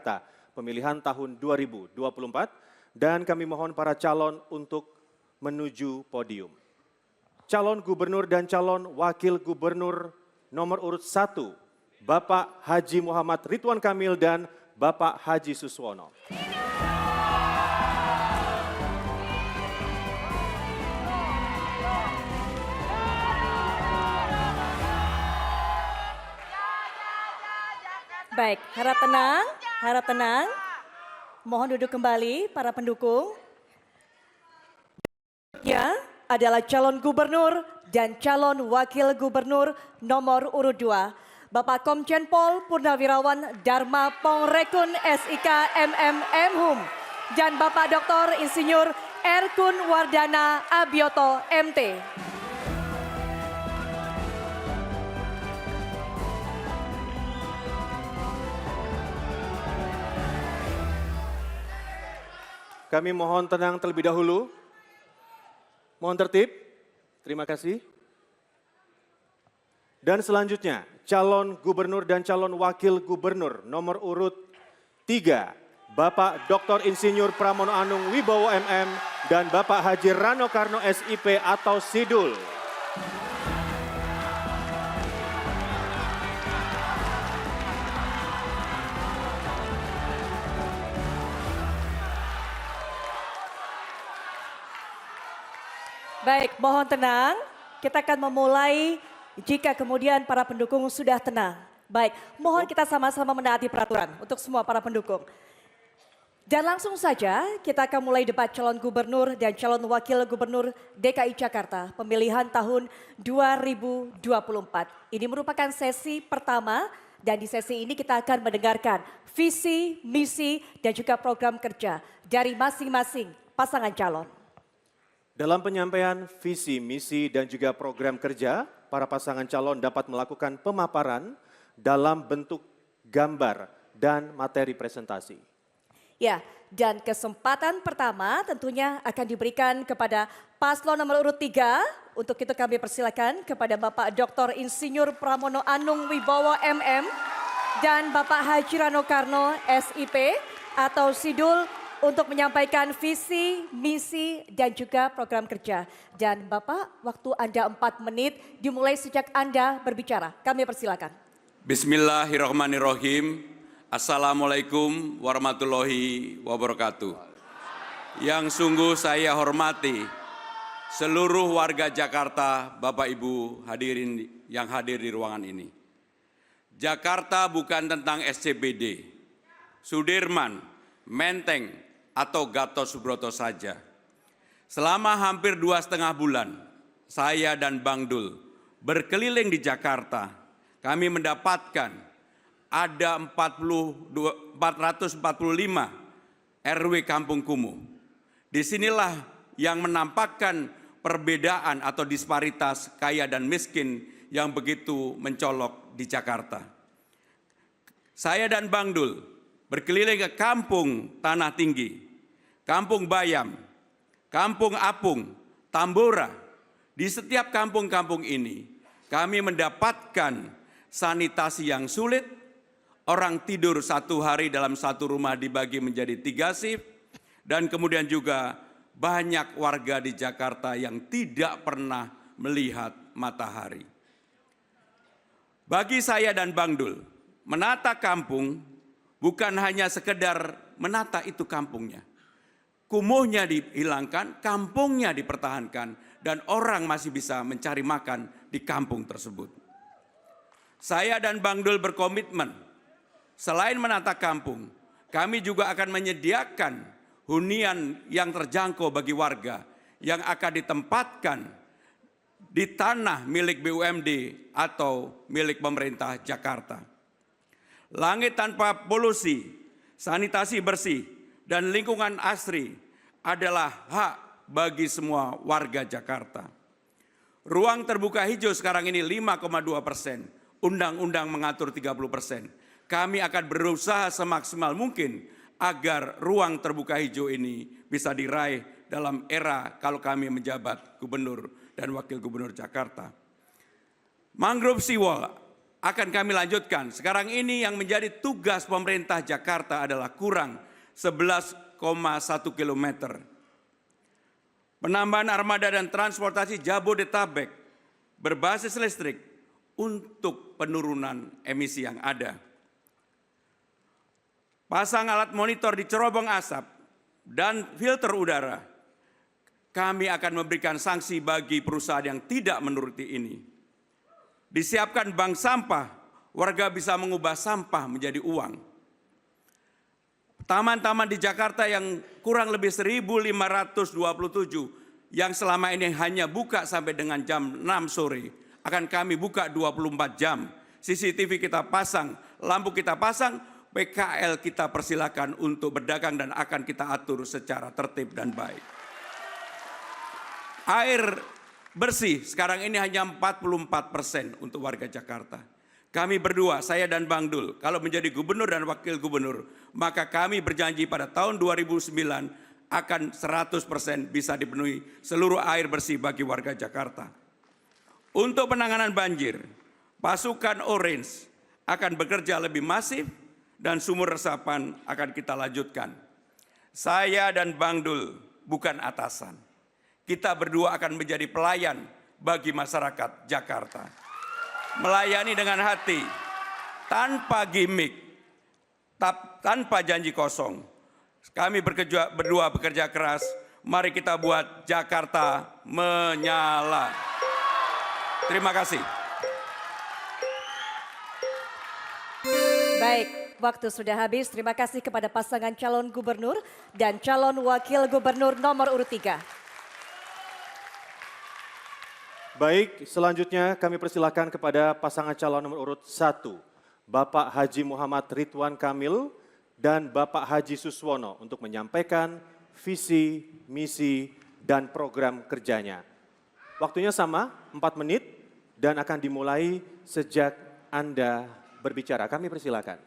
Jakarta pemilihan tahun 2024 dan kami mohon para calon untuk menuju podium. Calon gubernur dan calon wakil gubernur nomor urut 1, Bapak Haji Muhammad Ridwan Kamil dan Bapak Haji Suswono. Baik, harap tenang. Mohon duduk kembali para pendukung. Ya, adalah calon gubernur dan calon wakil gubernur nomor urut 2. Bapak Komjen Pol Purnawirawan Dharma Pongrekun SIK MMM dan Bapak Dr. Insinyur Erkun Wardana Abioto MT. Kami mohon tenang terlebih dahulu. Mohon tertib. Terima kasih. Dan selanjutnya, calon gubernur dan calon wakil gubernur nomor urut 3, Bapak Dr. Insinyur Pramono Anung Wibowo MM dan Bapak Haji Rano Karno SIP atau Sidul. Baik, mohon tenang. Kita akan memulai jika kemudian para pendukung sudah tenang. Baik, mohon kita sama-sama menaati peraturan untuk semua para pendukung. Dan langsung saja kita akan mulai debat calon gubernur dan calon wakil gubernur DKI Jakarta pemilihan tahun 2024. Ini merupakan sesi pertama dan di sesi ini kita akan mendengarkan visi, misi dan juga program kerja dari masing-masing pasangan calon. Dalam penyampaian visi, misi, dan juga program kerja, para pasangan calon dapat melakukan pemaparan dalam bentuk gambar dan materi presentasi. Ya, dan kesempatan pertama tentunya akan diberikan kepada paslon nomor urut 3. Untuk itu kami persilakan kepada Bapak Dr. Insinyur Pramono Anung Wibowo MM dan Bapak Haji Rano Karno SIP atau Sidul untuk menyampaikan visi, misi, dan juga program kerja. Dan Bapak, waktu Anda 4 menit dimulai sejak Anda berbicara. Kami persilakan. Bismillahirrahmanirrahim. Assalamualaikum warahmatullahi wabarakatuh. Yang sungguh saya hormati seluruh warga Jakarta, Bapak Ibu hadirin yang hadir di ruangan ini. Jakarta bukan tentang SCBD, Sudirman, Menteng, atau Gatot Subroto saja. Selama hampir 2,5 bulan, saya dan Bang Dul berkeliling di Jakarta. Kami mendapatkan ada 445 RW Kampung Kumuh. Disinilah yang menampakkan perbedaan atau disparitas kaya dan miskin yang begitu mencolok di Jakarta. Saya dan Bang Dul berkeliling ke Kampung Tanah Tinggi, Kampung Bayam, Kampung Apung, Tambora. Di setiap kampung-kampung ini kami mendapatkan sanitasi yang sulit, orang tidur 1 hari dalam 1 rumah dibagi menjadi 3 shift, dan kemudian juga banyak warga di Jakarta yang tidak pernah melihat matahari. Bagi saya dan Bang Dul, menata kampung bukan hanya sekedar menata itu kampungnya. Kumuhnya dihilangkan, kampungnya dipertahankan, dan orang masih bisa mencari makan di kampung tersebut. Saya dan Bang Dul berkomitmen, selain menata kampung, kami juga akan menyediakan hunian yang terjangkau bagi warga yang akan ditempatkan di tanah milik BUMD atau milik pemerintah Jakarta. Langit tanpa polusi, sanitasi bersih, dan lingkungan asri adalah hak bagi semua warga Jakarta. Ruang terbuka hijau sekarang ini 5,2%, undang-undang mengatur 30%. Kami akan berusaha semaksimal mungkin agar ruang terbuka hijau ini bisa diraih dalam era kalau kami menjabat gubernur dan wakil gubernur Jakarta. Mangrove seawall akan kami lanjutkan. Sekarang ini yang menjadi tugas pemerintah Jakarta adalah kurang 11,1 kilometer. Penambahan armada dan transportasi Jabodetabek berbasis listrik untuk penurunan emisi yang ada. Pasang alat monitor di cerobong asap dan filter udara. Kami akan memberikan sanksi bagi perusahaan yang tidak menuruti ini. Disiapkan bank sampah, warga bisa mengubah sampah menjadi uang. Taman-taman di Jakarta yang kurang lebih 1.527 yang selama ini hanya buka sampai dengan jam 6 sore, akan kami buka 24 jam. CCTV kita pasang, lampu kita pasang, PKL kita persilakan untuk berdagang dan akan kita atur secara tertib dan baik. Air bersih sekarang ini hanya 44% untuk warga Jakarta. Kami berdua, saya dan Bang Dul, kalau menjadi gubernur dan wakil gubernur, maka kami berjanji pada tahun 2009 akan 100% bisa dipenuhi seluruh air bersih bagi warga Jakarta. Untuk penanganan banjir, pasukan Orange akan bekerja lebih masif dan sumur resapan akan kita lanjutkan. Saya dan Bang Dul bukan atasan. Kita berdua akan menjadi pelayan bagi masyarakat Jakarta. Melayani dengan hati, tanpa gimmick, tanpa janji kosong. Kami berdua bekerja keras, mari kita buat Jakarta menyala. Terima kasih. Baik, waktu sudah habis. Terima kasih kepada pasangan calon gubernur dan calon wakil gubernur nomor urut 3. Baik, selanjutnya kami persilakan kepada pasangan calon nomor urut 1, Bapak Haji Muhammad Ridwan Kamil dan Bapak Haji Suswono untuk menyampaikan visi, misi, dan program kerjanya. Waktunya sama, 4 menit, dan akan dimulai sejak Anda berbicara. Kami persilakan.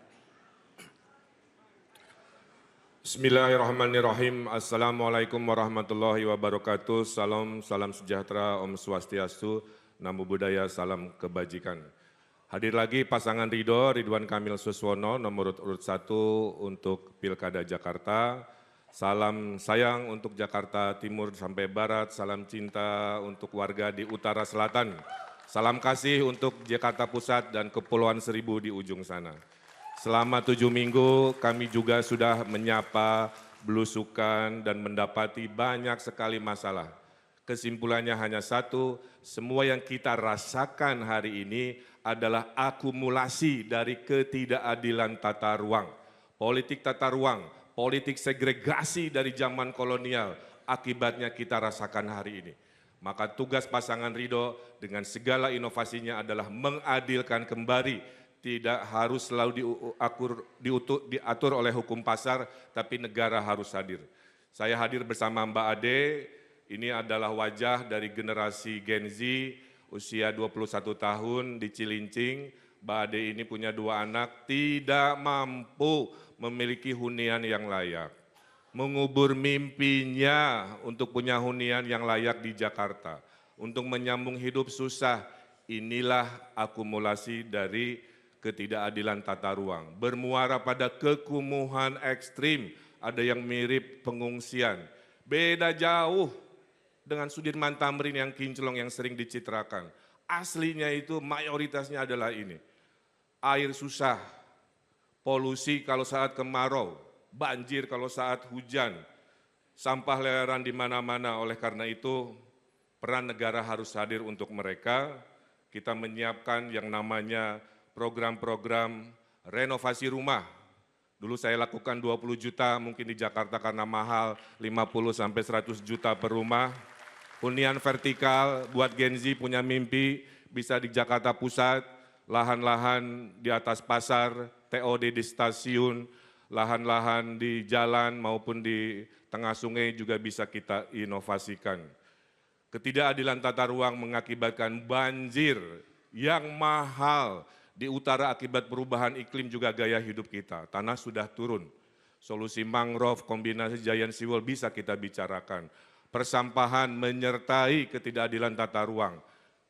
Bismillahirrahmanirrahim. Assalamualaikum warahmatullahi wabarakatuh. Salam sejahtera, Om Swastiastu, Namo Buddhaya, salam kebajikan. Hadir lagi pasangan Ridwan Kamil Suswono, nomor urut 1 untuk Pilkada Jakarta. Salam sayang untuk Jakarta Timur sampai Barat, salam cinta untuk warga di Utara Selatan. Salam kasih untuk Jakarta Pusat dan Kepulauan Seribu di ujung sana. Selama 7 minggu kami juga sudah menyapa, belusukan, dan mendapati banyak sekali masalah. Kesimpulannya hanya satu, semua yang kita rasakan hari ini adalah akumulasi dari ketidakadilan tata ruang. Politik tata ruang, politik segregasi dari zaman kolonial, akibatnya kita rasakan hari ini. Maka tugas pasangan Ridho dengan segala inovasinya adalah mengadilkan kembali. Tidak harus selalu diatur oleh hukum pasar, tapi negara harus hadir. Saya hadir bersama Mbak Ade, ini adalah wajah dari generasi Gen Z, usia 21 tahun di Cilincing. Mbak Ade ini punya 2 anak, tidak mampu memiliki hunian yang layak. Mengubur mimpinya untuk punya hunian yang layak di Jakarta. Untuk menyambung hidup susah, inilah akumulasi dari ketidakadilan tata ruang, bermuara pada kekumuhan ekstrim, ada yang mirip pengungsian. Beda jauh dengan Sudirman Tamrin yang kinclong yang sering dicitrakan. Aslinya itu mayoritasnya adalah ini. Air susah, polusi kalau saat kemarau, banjir kalau saat hujan, sampah leleran di mana-mana. Oleh karena itu, peran negara harus hadir untuk mereka. Kita menyiapkan yang namanya program-program renovasi rumah. Dulu saya lakukan 20 juta, mungkin di Jakarta karena mahal 50 sampai 100 juta per rumah. Hunian vertikal buat Gen Z punya mimpi bisa di Jakarta Pusat, lahan-lahan di atas pasar, TOD di stasiun, lahan-lahan di jalan maupun di tengah sungai juga bisa kita inovasikan. Ketidakadilan tata ruang mengakibatkan banjir yang mahal. Di utara akibat perubahan iklim juga gaya hidup kita, tanah sudah turun. Solusi mangrove, kombinasi giant seawall bisa kita bicarakan. Persampahan menyertai ketidakadilan tata ruang.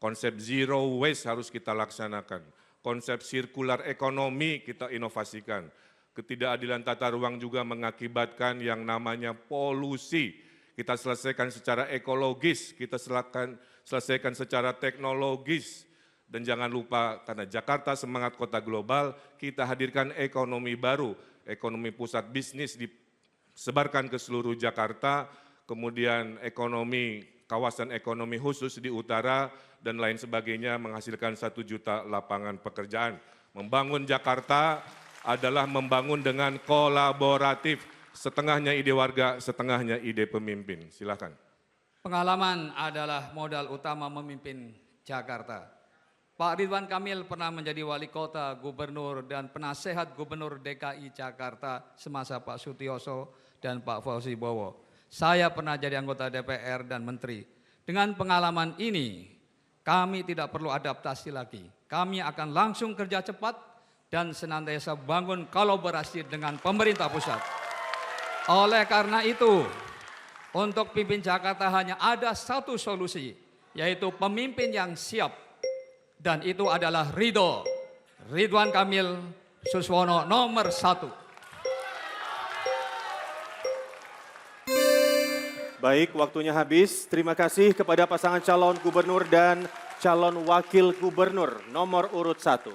Konsep zero waste harus kita laksanakan. konsep sirkular ekonomi kita inovasikan. Ketidakadilan tata ruang juga mengakibatkan yang namanya polusi. Kita selesaikan secara ekologis, kita selesaikan secara teknologis. Dan jangan lupa, karena Jakarta semangat kota global, kita hadirkan ekonomi baru, ekonomi pusat bisnis disebarkan ke seluruh Jakarta, kemudian ekonomi, kawasan ekonomi khusus di utara, dan lain sebagainya menghasilkan 1 juta lapangan pekerjaan. Membangun Jakarta adalah membangun dengan kolaboratif, setengahnya ide warga, setengahnya ide pemimpin. Silakan. Pengalaman adalah modal utama memimpin Jakarta. Pak Ridwan Kamil pernah menjadi wali kota, gubernur, dan penasehat gubernur DKI Jakarta semasa Pak Sutioso dan Pak Fauzi Bowo. Saya pernah jadi anggota DPR dan menteri. Dengan pengalaman ini, kami tidak perlu adaptasi lagi. Kami akan langsung kerja cepat dan senantiasa bangun kolaborasi dengan pemerintah pusat. Oleh karena itu, untuk pimpin Jakarta hanya ada satu solusi, yaitu pemimpin yang siap. Dan itu adalah Ridwan Kamil Suswono nomor 1. Baik, waktunya habis. Terima kasih kepada pasangan calon gubernur dan calon wakil gubernur nomor urut 1.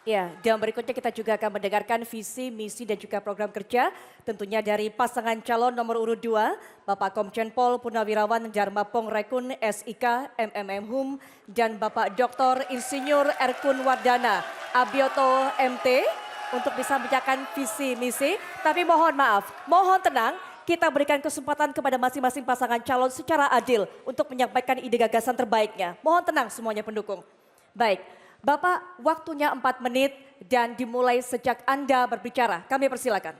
Ya, dan berikutnya kita juga akan mendengarkan visi, misi, dan juga program kerja tentunya dari pasangan calon nomor urut 2, Bapak Komjen Pol Purnawirawan Darmapong Rekun SIK MMM dan Bapak Dr. Insinyur Erkun Wardana Abioto MT untuk bisa menyampaikan visi, misi. Tapi mohon maaf, mohon tenang, kita berikan kesempatan kepada masing-masing pasangan calon secara adil untuk menyampaikan ide gagasan terbaiknya. Mohon tenang semuanya pendukung. Baik. Bapak, waktunya 4 menit dan dimulai sejak Anda berbicara. Kami persilakan.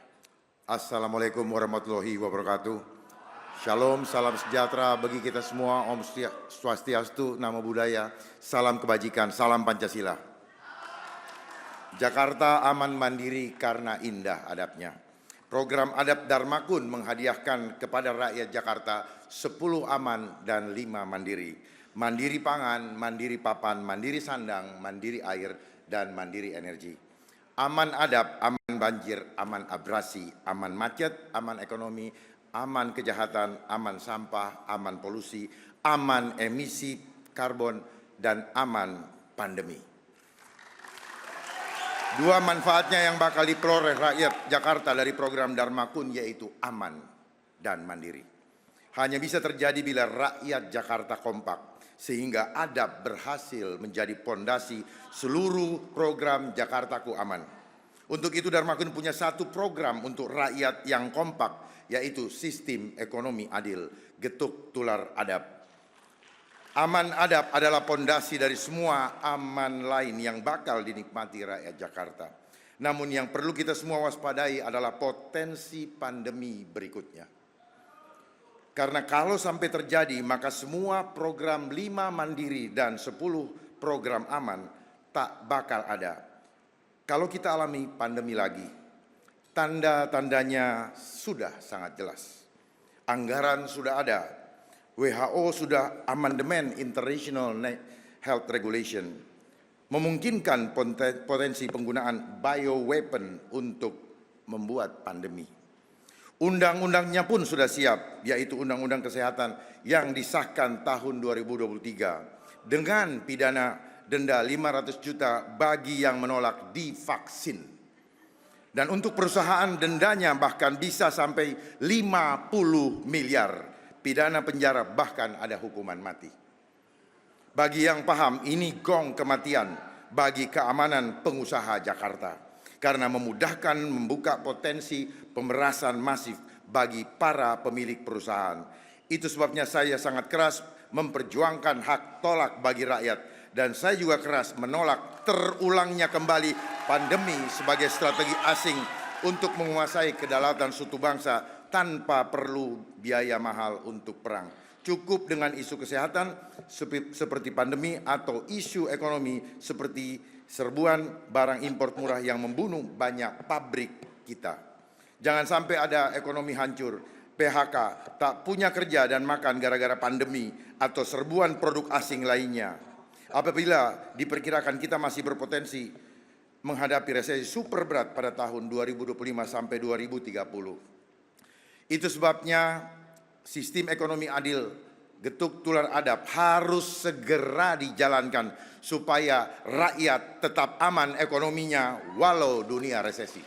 Assalamualaikum warahmatullahi wabarakatuh. Shalom, salam sejahtera bagi kita semua. Om Swastiastu, Namo Buddhaya, salam kebajikan, salam Pancasila. Jakarta aman mandiri karena indah adabnya. Program Adab Darmakun menghadiahkan kepada rakyat Jakarta 10 aman dan 5 mandiri. Mandiri pangan, mandiri papan, mandiri sandang, mandiri air, dan mandiri energi. Aman adab, aman banjir, aman abrasi, aman macet, aman ekonomi, aman kejahatan, aman sampah, aman polusi, aman emisi karbon, dan aman pandemi. Dua manfaatnya yang bakal diperoleh rakyat Jakarta dari program Darmakun yaitu aman dan mandiri. Hanya bisa terjadi bila rakyat Jakarta kompak, sehingga adab berhasil menjadi pondasi seluruh program Jakartaku Aman. Untuk itu Darmakun punya satu program untuk rakyat yang kompak, yaitu sistem ekonomi adil, getuk tular adab. Aman adab adalah pondasi dari semua aman lain yang bakal dinikmati rakyat Jakarta. Namun yang perlu kita semua waspadai adalah potensi pandemi berikutnya. Karena kalau sampai terjadi, maka semua program 5 mandiri dan 10 program aman tak bakal ada. Kalau kita alami pandemi lagi, tanda-tandanya sudah sangat jelas. Anggaran sudah ada, WHO sudah amandemen International Health Regulation, memungkinkan potensi penggunaan bioweapon untuk membuat pandemi. Undang-undangnya pun sudah siap, yaitu Undang-Undang Kesehatan yang disahkan tahun 2023 dengan pidana denda 500 juta bagi yang menolak divaksin. Dan untuk perusahaan dendanya bahkan bisa sampai 50 miliar, pidana penjara bahkan ada hukuman mati. Bagi yang paham, ini gong kematian bagi keamanan pengusaha Jakarta. Karena memudahkan membuka potensi pemerasan masif bagi para pemilik perusahaan. Itu sebabnya saya sangat keras memperjuangkan hak tolak bagi rakyat. Dan saya juga keras menolak terulangnya kembali pandemi sebagai strategi asing untuk menguasai kedaulatan suatu bangsa tanpa perlu biaya mahal untuk perang. Cukup dengan isu kesehatan seperti pandemi atau isu ekonomi seperti serbuan barang impor murah yang membunuh banyak pabrik kita. Jangan sampai ada ekonomi hancur, PHK, tak punya kerja dan makan gara-gara pandemi atau serbuan produk asing lainnya. apabila diperkirakan kita masih berpotensi menghadapi resesi super berat pada tahun 2025 sampai 2030. Itu sebabnya sistem ekonomi adil, getuk tular adab harus segera dijalankan supaya rakyat tetap aman ekonominya walau dunia resesi.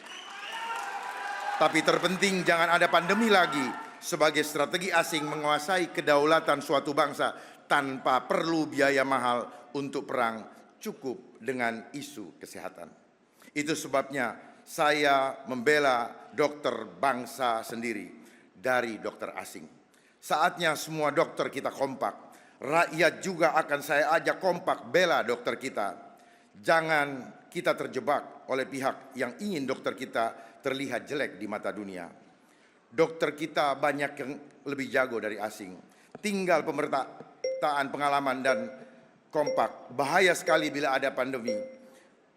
Tapi terpenting jangan ada pandemi lagi sebagai strategi asing menguasai kedaulatan suatu bangsa tanpa perlu biaya mahal untuk perang, cukup dengan isu kesehatan. Itu sebabnya saya membela dokter bangsa sendiri dari dokter asing. Saatnya semua dokter kita kompak. Rakyat juga akan saya ajak kompak bela dokter kita. Jangan kita terjebak oleh pihak yang ingin dokter kita terlihat jelek di mata dunia. Dokter kita banyak yang lebih jago dari asing. Tinggal pemertaan pengalaman dan kompak. Bahaya sekali bila ada pandemi.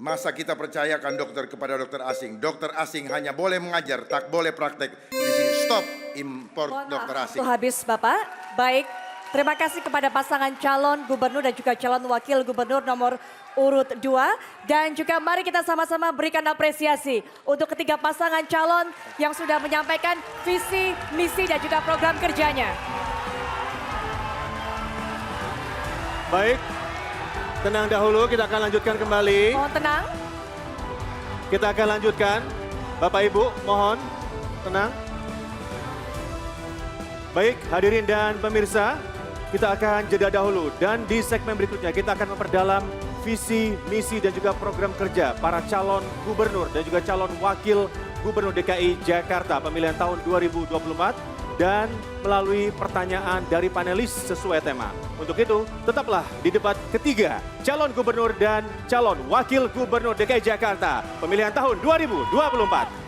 Masa kita percayakan dokter kepada dokter asing? Dokter asing hanya boleh mengajar, tak boleh praktek. Di sini stop import dokter asing. Waktu habis Bapak. Baik, terima kasih kepada pasangan calon gubernur dan juga calon wakil gubernur nomor urut 2. Dan juga mari kita sama-sama berikan apresiasi untuk ketiga pasangan calon yang sudah menyampaikan visi, misi dan juga program kerjanya. Baik, tenang dahulu, kita akan lanjutkan kembali. Mohon tenang. Kita akan lanjutkan. Bapak Ibu, mohon tenang. Baik, hadirin dan pemirsa, kita akan jeda dahulu. Dan di segmen berikutnya kita akan memperdalam visi, misi dan juga program kerja para calon gubernur dan juga calon wakil gubernur DKI Jakarta pemilihan tahun 2024. Dan melalui pertanyaan dari panelis sesuai tema. Untuk itu, tetaplah di debat ketiga calon gubernur dan calon wakil gubernur DKI Jakarta pemilihan tahun 2024.